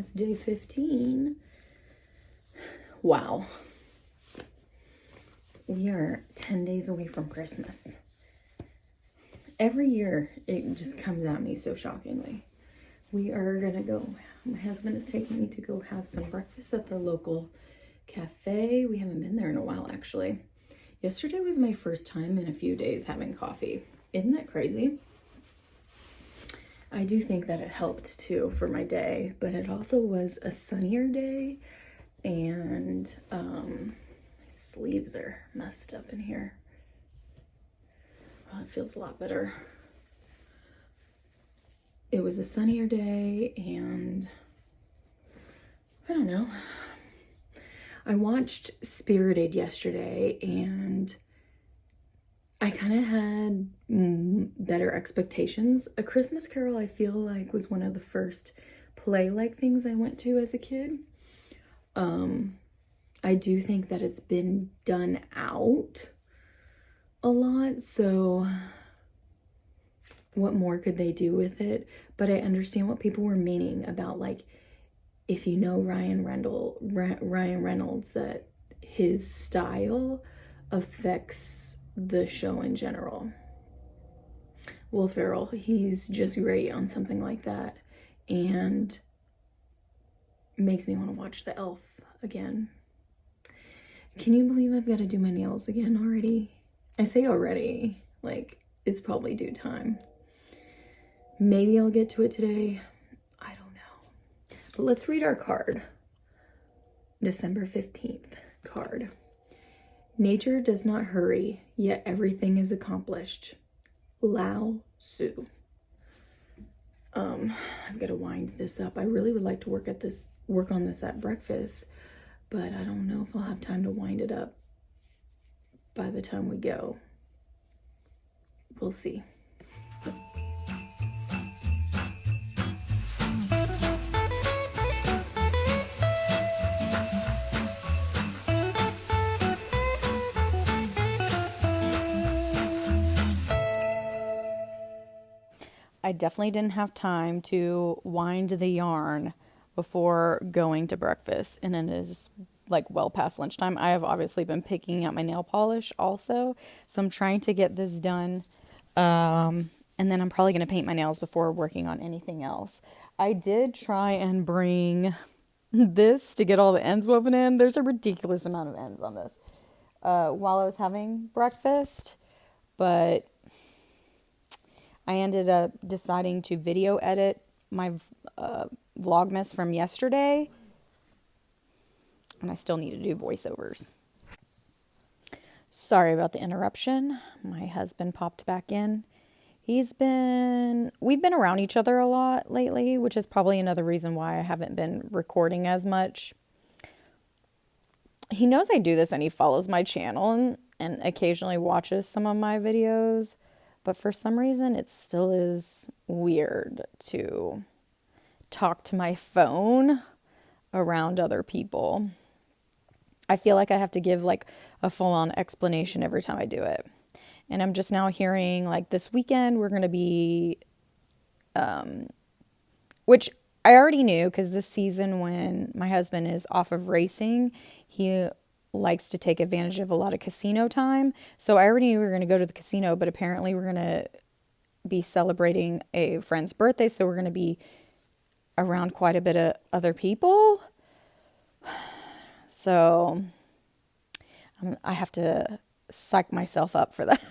Vlogmas day 15. Wow. We are 10 days away from Christmas. Every year, it just comes at me so shockingly. We are gonna go, my husband is taking me to go have some breakfast at the local cafe. We haven't been there in a while, actually. Yesterday was my first time in a few days having coffee. Isn't that crazy? I do think that it helped too for my day, but it also was a sunnier day, and my sleeves are messed up in here. Well, it feels a lot better. It was a sunnier day, and I don't know. I watched Spirited yesterday, and I kind of had better expectations. A Christmas Carol, I feel like, was one of the first play-like things I went to as a kid. I do think that it's been done out a lot, so what more could they do with it? But I understand what people were meaning about, like, if you know Ryan Reynolds, that his style affects the show in general. Will Ferrell, he's just great on something like that, and makes me want to watch The Elf again. Can you believe I've got to do my nails again already? I say already, like, it's probably due time. Maybe I'll get to it today. I don't know. But let's read our card. December 15th card. Nature does not hurry, yet everything is accomplished. Lao Tzu. I've got to wind this up. I really would like to work on this at breakfast, but I don't know if I'll have time to wind it up by the time we go. We'll see. I definitely didn't have time to wind the yarn before going to breakfast, and it is like well past lunchtime. I have obviously been picking up my nail polish also, so I'm trying to get this done, and then I'm probably going to paint my nails before working on anything else. I did try and bring this to get all the ends woven in. There's a ridiculous amount of ends on this while I was having breakfast, but I ended up deciding to video edit my Vlogmas from yesterday, and I still need to do voiceovers. Sorry about the interruption. My husband popped back in. We've been around each other a lot lately, which is probably another reason why I haven't been recording as much. He knows I do this, and he follows my channel and occasionally watches some of my videos. But for some reason, it still is weird to talk to my phone around other people. I feel like I have to give like a full-on explanation every time I do it. And I'm just now hearing like this weekend we're going to be, which I already knew because this season when my husband is off of racing, he likes to take advantage of a lot of casino time. So I already knew we were going to go to the casino, but apparently we're going to be celebrating a friend's birthday. So we're going to be around quite a bit of other people. So I have to psych myself up for that.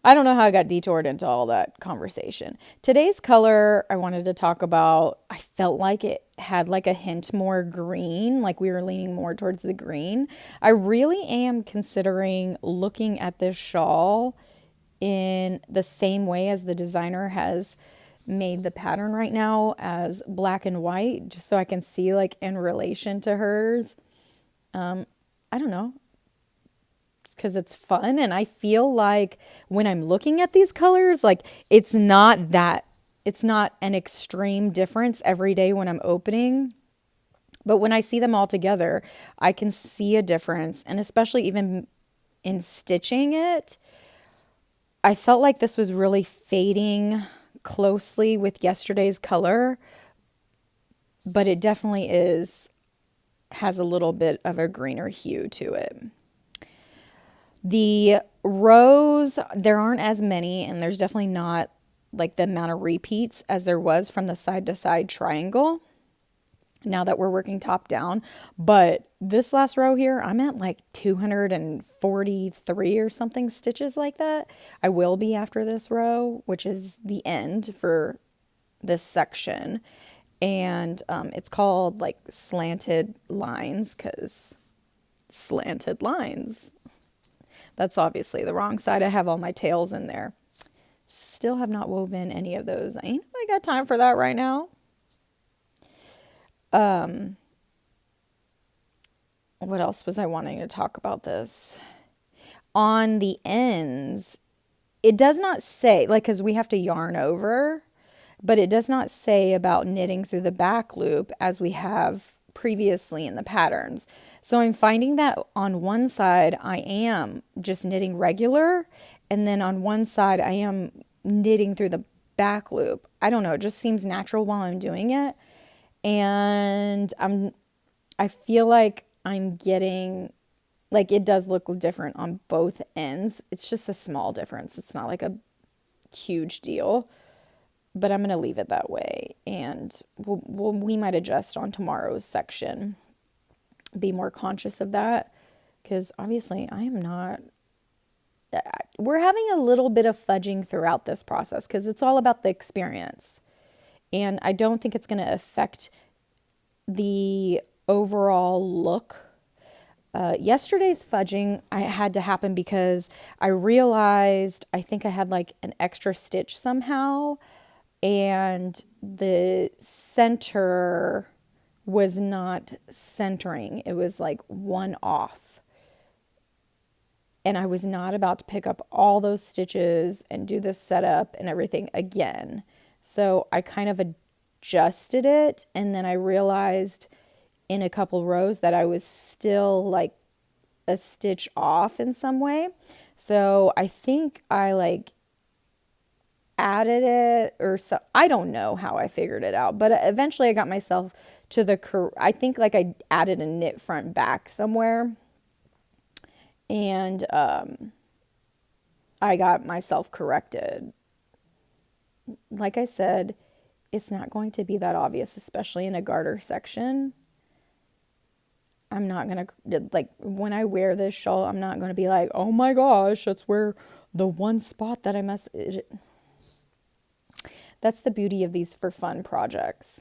I don't know how I got detoured into all that conversation. Today's color I wanted to talk about, I felt like it had like a hint more green, like we were leaning more towards the green. I really am considering looking at this shawl in the same way as the designer has made the pattern right now, as black and white, just so I can see like in relation to hers. I don't know, because it's fun, and I feel like when I'm looking at these colors, like it's not an extreme difference every day when I'm opening, but when I see them all together, I can see a difference. And especially even in stitching it, I felt like this was really fading closely with yesterday's color, but it definitely has a little bit of a greener hue to it. The rows, there aren't as many, and there's definitely not like the amount of repeats as there was from the side to side triangle now that we're working top down. But this last row here, I'm at like 243 or something stitches like that. I will be after this row, which is the end for this section. And it's called like slanted lines because slanted lines. That's obviously the wrong side. I have all my tails in there. Still have not woven any of those. I ain't I got time for that right now. What else was I wanting to talk about this? On the ends, it does not say, like, because we have to yarn over, but it does not say about knitting through the back loop as we have previously in the patterns. So I'm finding that on one side I am just knitting regular, and then on one side I am knitting through the back loop. I don't know, it just seems natural while I'm doing it. And I feel like I'm getting, like, it does look different on both ends. It's just a small difference. It's not like a huge deal, but I'm going to leave it that way. And we might adjust on tomorrow's section, be more conscious of that, because obviously I am not, we're having a little bit of fudging throughout this process because it's all about the experience. And I don't think it's going to affect the overall look. Yesterday's fudging I had to happen because I realized I think I had like an extra stitch somehow, and the center was not centering. It was like one off. And I was not about to pick up all those stitches and do this setup and everything again. So I kind of adjusted it, and then I realized in a couple rows that I was still like a stitch off in some way. So I think I like added it or so. I don't know how I figured it out, but eventually I got myself to I think like I added a knit front back somewhere, and I got myself corrected. Like I said, it's not going to be that obvious, especially in a garter section. I'm not going to, like, when I wear this shawl, I'm not going to be like, oh my gosh, that's where the one spot that I must. That's the beauty of these for fun projects.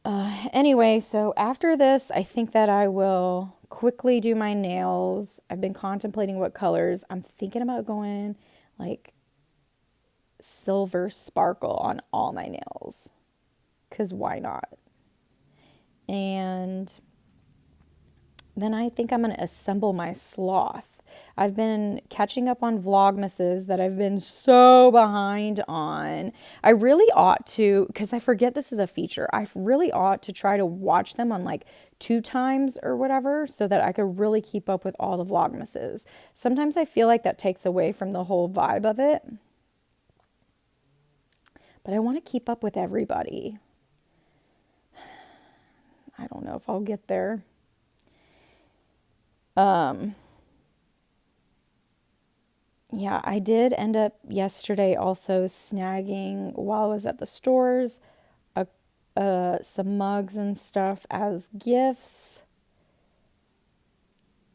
Anyway, so after this, I think that I will quickly do my nails. I've been contemplating what colors. I'm thinking about going like silver sparkle on all my nails, because why not? And then I think I'm going to assemble my sloth. I've been catching up on Vlogmases that I've been so behind on. I really ought to, because I forget this is a feature, I really ought to try to watch them on like 2 times or whatever so that I could really keep up with all the Vlogmases. Sometimes I feel like that takes away from the whole vibe of it. But I want to keep up with everybody. I don't know if I'll get there. Yeah, I did end up yesterday also snagging while I was at the stores some mugs and stuff as gifts.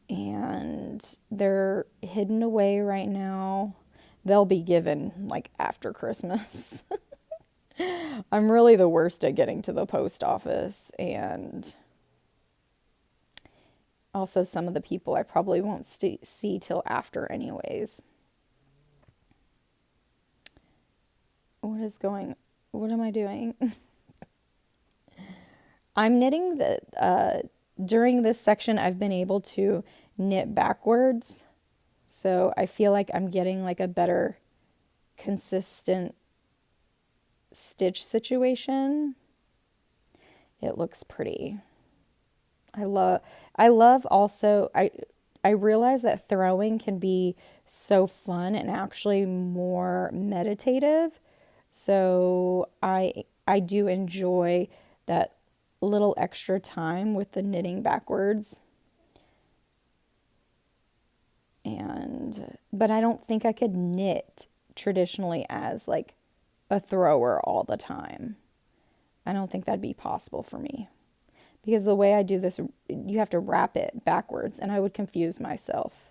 And they're hidden away right now. They'll be given like after Christmas. I'm really the worst at getting to the post office, and also some of the people I probably won't see till after anyways. What am I doing? I'm knitting during this section, I've been able to knit backwards. So I feel like I'm getting like a better consistent stitch situation. It looks pretty. I love also, I realize that throwing can be so fun and actually more meditative. So I I do enjoy that little extra time with the knitting backwards. But I don't think I could knit traditionally as like a thrower all the time. I don't think that'd be possible for me. Because the way I do this, you have to wrap it backwards, and I would confuse myself.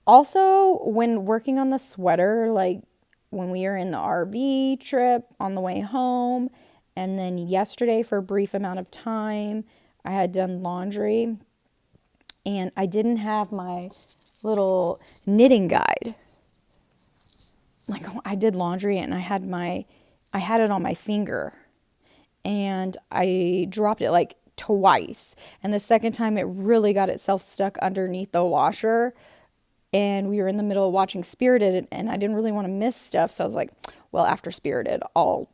Also, when working on the sweater, like when we were in the RV trip on the way home, and then yesterday for a brief amount of time, I had done laundry, and I didn't have my little knitting guide. Like I did laundry, and I had it on my finger, and I dropped it like twice. And the second time, it really got itself stuck underneath the washer. And we were in the middle of watching Spirited, and I didn't really want to miss stuff. So I was like, well, after Spirited, I'll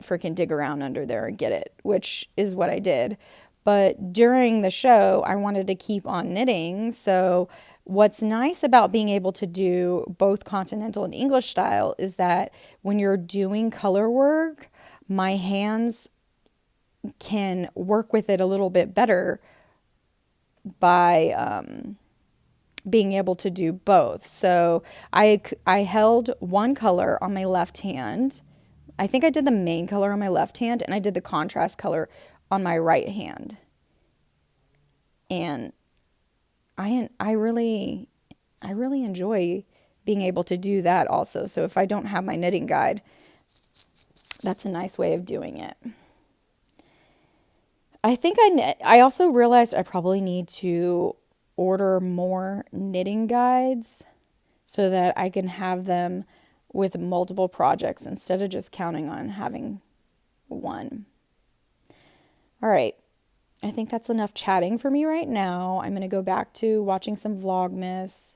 freaking dig around under there and get it, which is what I did. But during the show, I wanted to keep on knitting. So what's nice about being able to do both continental and English style is that when you're doing color work, my hands can work with it a little bit better by being able to do both. So I held one color on my left hand. I think I did the main color on my left hand, and I did the contrast color on my right hand. And I really enjoy being able to do that also. So if I don't have my knitting guide, that's a nice way of doing it. I think I also realized I probably need to order more knitting guides so that I can have them with multiple projects instead of just counting on having one. All right. I think that's enough chatting for me right now. I'm going to go back to watching some Vlogmas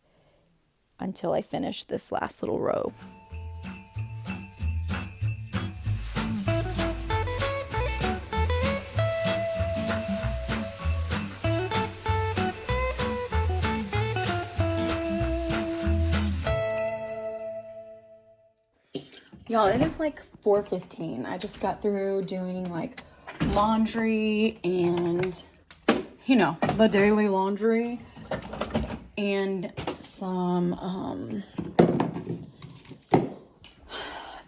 until I finish this last little row. Y'all, it is like 4:15. I just got through doing like laundry and, you know, the daily laundry and some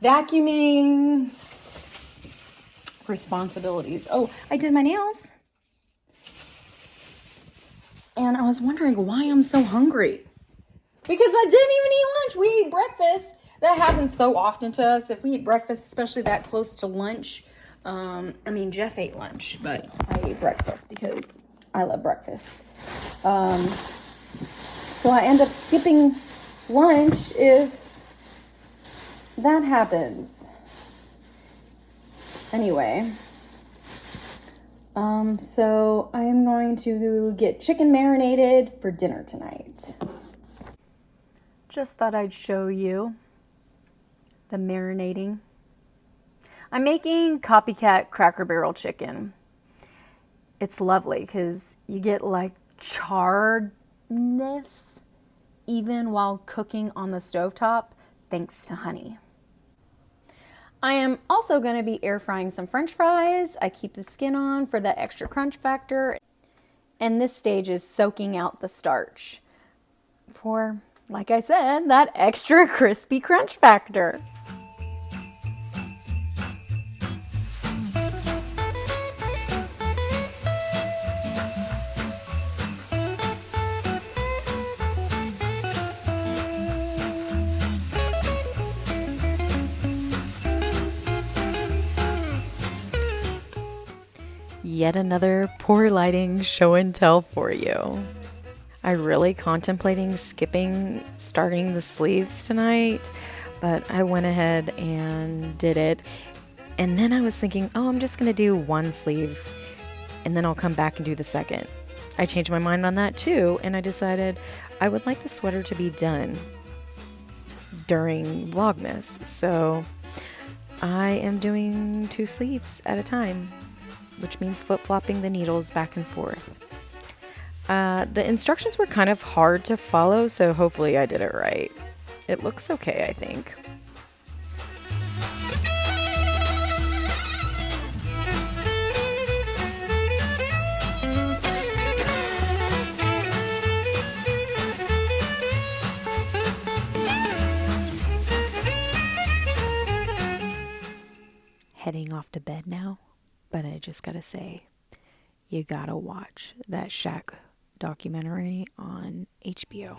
vacuuming responsibilities. Oh, I did my nails. And I was wondering why I'm so hungry. Because I didn't even eat lunch. We ate breakfast. That happens so often to us. If we eat breakfast, especially that close to lunch. Jeff ate lunch, but I ate breakfast because I love breakfast. So I end up skipping lunch if that happens. Anyway. So I am going to get chicken marinated for dinner tonight. Just thought I'd show you the marinating. I'm making copycat Cracker Barrel chicken. It's lovely because you get like charredness even while cooking on the stovetop thanks to honey. I am also going to be air frying some French fries. I keep the skin on for that extra crunch factor. And this stage is soaking out the starch for, like I said, that extra crispy crunch factor. Yet another poor lighting show and tell for you. I really contemplating starting the sleeves tonight, but I went ahead and did it. And then I was thinking, I'm just going to do one sleeve and then I'll come back and do the second. I changed my mind on that too, and I decided I would like the sweater to be done during Vlogmas. So I am doing 2 sleeves at a time, which means flip-flopping the needles back and forth. The instructions were kind of hard to follow, so hopefully I did it right. It looks okay, I think. heading off to bed now, but I just gotta say, you gotta watch that Shaq documentary on HBO.